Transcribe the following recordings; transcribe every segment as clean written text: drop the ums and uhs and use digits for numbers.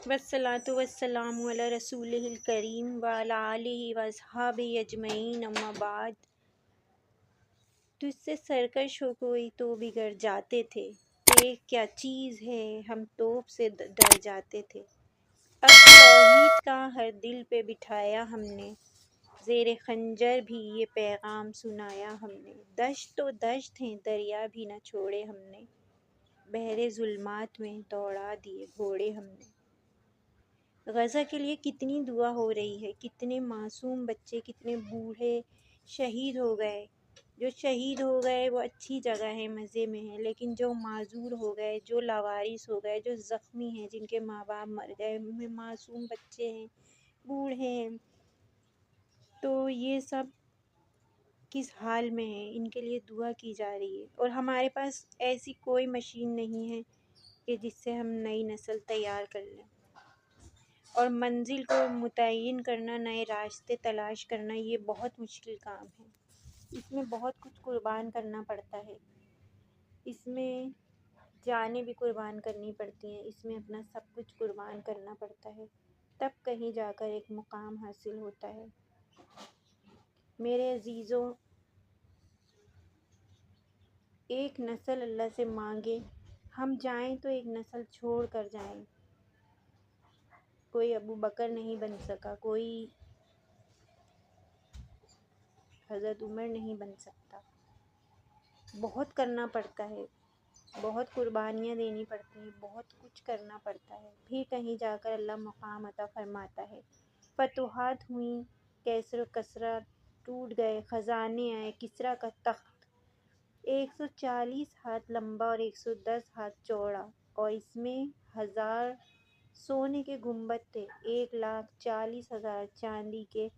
वस्सलातु वस्सलामु अला रसूलिहिल करीम व अला आलिहि व अस्हाबिहि अजमईन अम्मा बाद। तुझसे सरकश हो कोई तो बिगड़ जाते थे, देख क्या चीज़ है हम तोप से डर जाते थे। अब तौहीद का हर दिल पे बिठाया हमने, ज़ेरे खंजर भी ये पैगाम सुनाया हमने। दश्त तो दश्त हैं दरिया भी न छोड़े हमने, बहरे जुल्मात में दौड़ा दिए घोड़े हमने। गज़ा के लिए कितनी दुआ हो रही है, कितने मासूम बच्चे, कितने बूढ़े शहीद हो गए। जो शहीद हो गए वो अच्छी जगह है, मज़े में है, लेकिन जो माजूर हो गए, जो लावारिस हो गए, जो ज़ख्मी हैं, जिनके माँ बाप मर गए, उनमें मासूम बच्चे हैं, बूढ़े हैं, तो ये सब किस हाल में है, इनके लिए दुआ की जा रही है। और हमारे पास ऐसी कोई मशीन नहीं है कि जिससे हम नई नस्ल तैयार कर लें। और मंजिल को मुतय्यन करना, नए रास्ते तलाश करना, ये बहुत मुश्किल काम है। इसमें बहुत कुछ कुर्बान करना पड़ता है, इसमें जानें भी कुर्बान करनी पड़ती हैं, इसमें अपना सब कुछ कुर्बान करना पड़ता है, तब कहीं जाकर एक मुकाम हासिल होता है। मेरे अजीज़ों, एक नस्ल अल्लाह से मांगे हम जाएं तो एक नस्ल छोड़ कर जाएं। कोई अबू बकर नहीं बन सका, कोई हज़रत उमर नहीं बन सकता। बहुत करना पड़ता है, बहुत कुर्बानियाँ देनी पड़ती हैं, बहुत कुछ करना पड़ता है, फिर कहीं जाकर अल्लाह मुकाम अता फरमाता है। फतुहात हुई, कैसर कसरा टूट गए, ख़जाने आए, किसरा का तख्त 140 हाथ लंबा और 110 हाथ चौड़ा, और इसमें 1000 सोने के गुंबद थे, 1,40,000 चांदी के।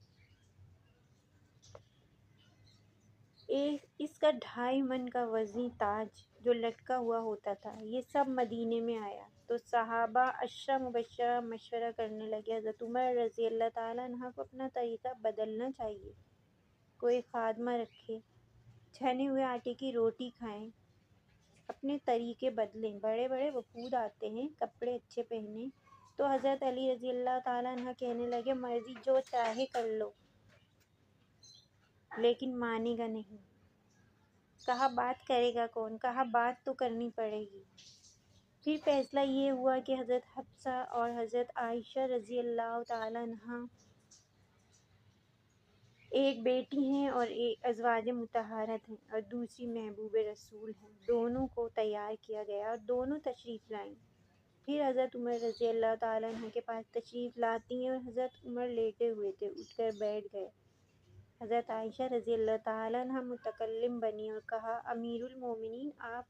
इसका 2.5 मन का वज़नी ताज जो लटका हुआ होता था, ये सब मदीने में आया। तो सहाबा अशरा मुबशरा मशवरा करने लगे, हज़रत उमर रज़ी अल्लाह ताला अन्हा को अपना तरीक़ा बदलना चाहिए, कोई खादमा रखे, छने हुए आटे की रोटी खाएं, अपने तरीक़े बदलें। बड़े बड़े वफूद आते हैं, कपड़े अच्छे पहने। तो हज़रत अली रज़ी अल्लाह ताला अन्हा कहने लगे, मर्ज़ी जो चाहे कर लो, लेकिन मानेगा नहीं। कहा बात करेगा कौन, कहा बात तो करनी पड़ेगी। फिर फैसला ये हुआ कि हज़रत हफ्सा और हज़रत आयशा रज़ी अल्लाह ताला अन्हा एक बेटी हैं और एक अज़वाज मुतहरत हैं और दूसरी महबूब रसूल हैं। दोनों को तैयार किया गया और दोनों तशरीफ़ लाईं। फिर हज़रत उमर रज़ी अल्लाह ताला अन्हा के पास तशरीफ़ लाती हैं और हज़रत उमर लेटे हुए थे, उठकर बैठ गए। हज़रत आयशा रज़ी अल्लाह ताला अन्हा मुतकल्लिम बनी और कहा, अमीरुल मोमिनीन, आप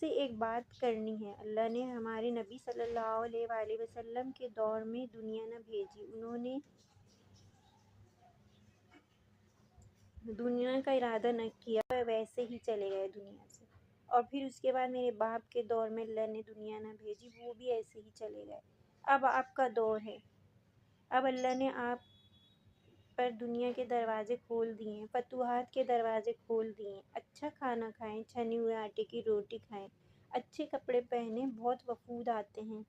से एक बात करनी है। अल्लाह ने हमारे नबी सल्लल्लाहु अलैहि वसल्लम के दौर में दुनिया न भेजी, उन्होंने दुनिया का इरादा न किया, वह वैसे ही चले गए दुनिया से। और फिर उसके बाद मेरे बाप के दौर में अल्लाह ने दुनिया न भेजी, वो भी ऐसे ही चले गए। अब आपका दौर है, अब अल्लाह ने आप पर दुनिया के दरवाज़े खोल दिए, फतूहात के दरवाज़े खोल दिए। अच्छा खाना खाएं, छने हुए आटे की रोटी खाएं, अच्छे कपड़े पहने। बहुत वफूद आते हैं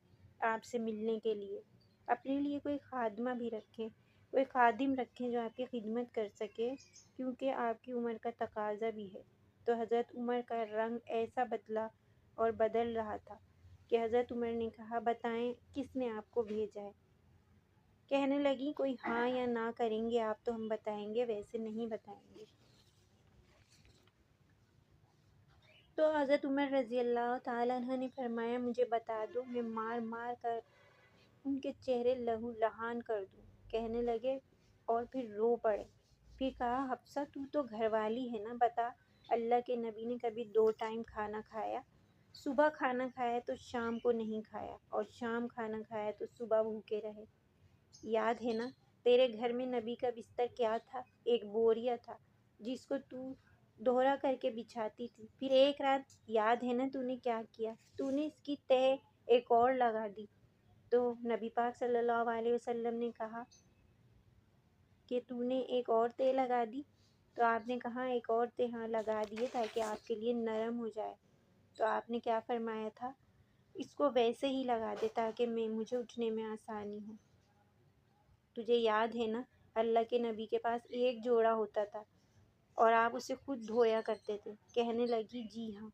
आपसे मिलने के लिए। अपने लिए कोई खादमा भी रखें, कोई खादिम रखें जो आपकी खिदमत कर सके, क्योंकि आपकी उम्र का तकाजा भी है। तो हज़रत उमर का रंग ऐसा बदला और बदल रहा था कि हज़रत उमर ने कहा, बताएं किसने आपको भेजा है। कहने लगी, कोई हाँ या ना करेंगे आप तो हम बताएंगे, वैसे नहीं बताएंगे। तो हज़रत उमर रज़ी अल्लाह ताला अन्हा ने फरमाया, मुझे बता दो, मैं मार मार कर उनके चेहरे लहू लहान कर दूँ। कहने लगे और फिर रो पड़े। फिर कहा, हफ्सा तू तो घरवाली है ना, बता अल्लाह के नबी ने कभी 2 टाइम खाना खाया? सुबह खाना खाया तो शाम को नहीं खाया, और शाम खाना खाया तो सुबह भूखे रहे। याद है ना, तेरे घर में नबी का बिस्तर क्या था? एक बोरिया था जिसको तू दोहरा करके बिछाती थी। फिर एक रात याद है ना तूने क्या किया? तूने इसकी तह एक और लगा दी। तो नबी पाक सल्लल्लाहु अलैहि वसल्लम ने कहा कि तूने एक और तह लगा दी? तो आपने कहा एक और तह हाँ लगा दिए ताकि आपके लिए नरम हो जाए। तो आपने क्या फरमाया था? اس کو ویسے ہی لگا دے تاکہ مجھے اٹھنے میں آسانی ہو۔ تجھے یاد ہے نا، اللہ کے نبی کے پاس ایک جوڑا ہوتا تھا اور آپ اسے خود دھویا کرتے تھے۔ کہنے لگی جی ہاں۔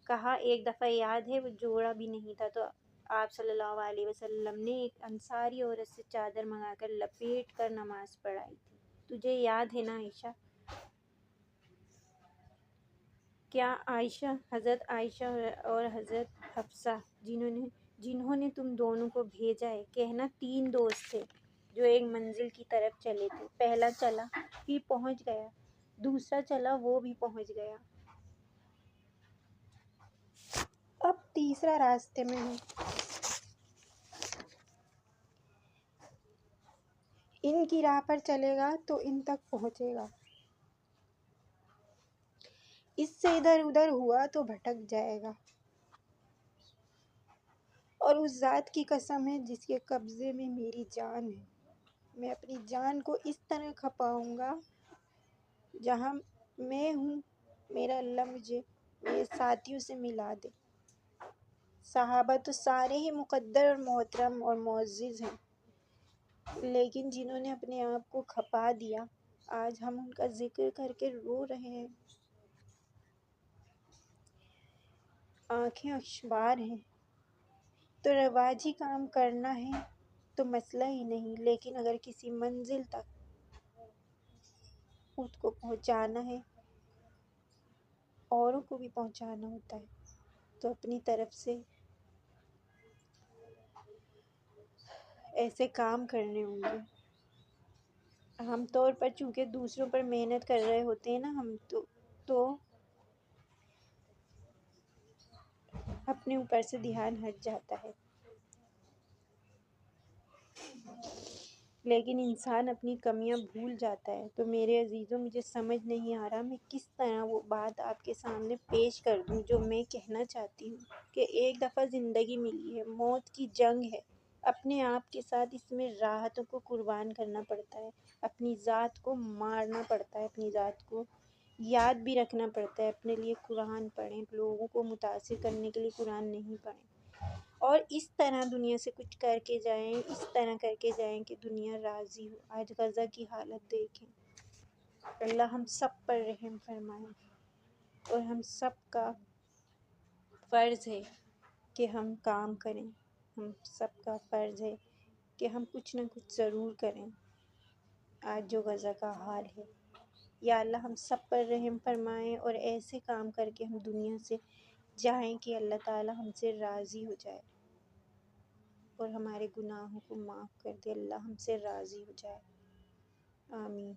کہا ایک دفعہ یاد ہے وہ جوڑا بھی نہیں تھا تو آپ صلی اللہ علیہ وسلم نے ایک انصاری عورت سے چادر منگا کر لپیٹ کر نماز پڑھائی تھی۔ تجھے یاد ہے نا عائشہ؟ کیا عائشہ، حضرت عائشہ اور حضرت حفصہ جنہوں نے تم دونوں کو بھیجا ہے، کہنا 3 دوست تھے جو ایک منزل کی طرف چلے تھے۔ پہلا چلا پھر پہنچ گیا، دوسرا چلا وہ بھی پہنچ گیا، اب تیسرا راستے میں ہے۔ ان کی راہ پر چلے گا تو ان تک پہنچے گا، اس سے ادھر ادھر ہوا تو بھٹک جائے گا۔ اور اس ذات کی قسم ہے جس کے قبضے میں میری جان ہے، میں اپنی جان کو اس طرح کھپاؤں گا جہاں میں ہوں میرا اللہ مجھے میرے ساتھیوں سے ملا دے۔ صحابہ تو سارے ہی مقدر اور محترم اور معزز ہیں، لیکن جنہوں نے اپنے آپ کو کھپا دیا، آج ہم ان کا ذکر کر کے رو رہے ہیں۔ آنکھیں اشبار ہیں تو رواجی کام کرنا ہے تو مسئلہ ہی نہیں، لیکن اگر کسی منزل تک خود کو پہنچانا ہے، اوروں کو بھی پہنچانا ہوتا ہے، تو اپنی طرف سے ایسے کام کرنے ہوں گے۔ عام طور پر چونکہ دوسروں پر محنت کر رہے ہوتے ہیں نا ہم تو اپنے اوپر سے دھیان ہٹ جاتا ہے، لیکن انسان اپنی کمیاں بھول جاتا ہے۔ تو میرے عزیزوں، مجھے سمجھ نہیں آ رہا میں کس طرح وہ بات آپ کے سامنے پیش کر دوں جو میں کہنا چاہتی ہوں کہ ایک دفعہ زندگی ملی ہے، موت کی جنگ ہے، اپنے آپ کے ساتھ اس میں راحتوں کو قربان کرنا پڑتا ہے، اپنی ذات کو مارنا پڑتا ہے، اپنی ذات کو یاد بھی رکھنا پڑتا ہے۔ اپنے لیے قرآن پڑھیں، لوگوں کو متاثر کرنے کے لیے قرآن نہیں پڑھیں، اور اس طرح دنیا سے کچھ کر کے جائیں، اس طرح کر کے جائیں کہ دنیا راضی ہو۔ آج غزہ کی حالت دیکھیں، اللہ ہم سب پر رحم فرمائے، اور ہم سب کا فرض ہے کہ ہم کام کریں، ہم سب کا فرض ہے کہ ہم کچھ نہ کچھ ضرور کریں۔ آج جو غزہ کا حال ہے، یا اللہ ہم سب پر رحم فرمائیں اور ایسے کام کر کے ہم دنیا سے جائیں کہ اللہ تعالی ہم سے راضی ہو جائے اور ہمارے گناہوں کو معاف کر دے، اللہ ہم سے راضی ہو جائے۔ آمین۔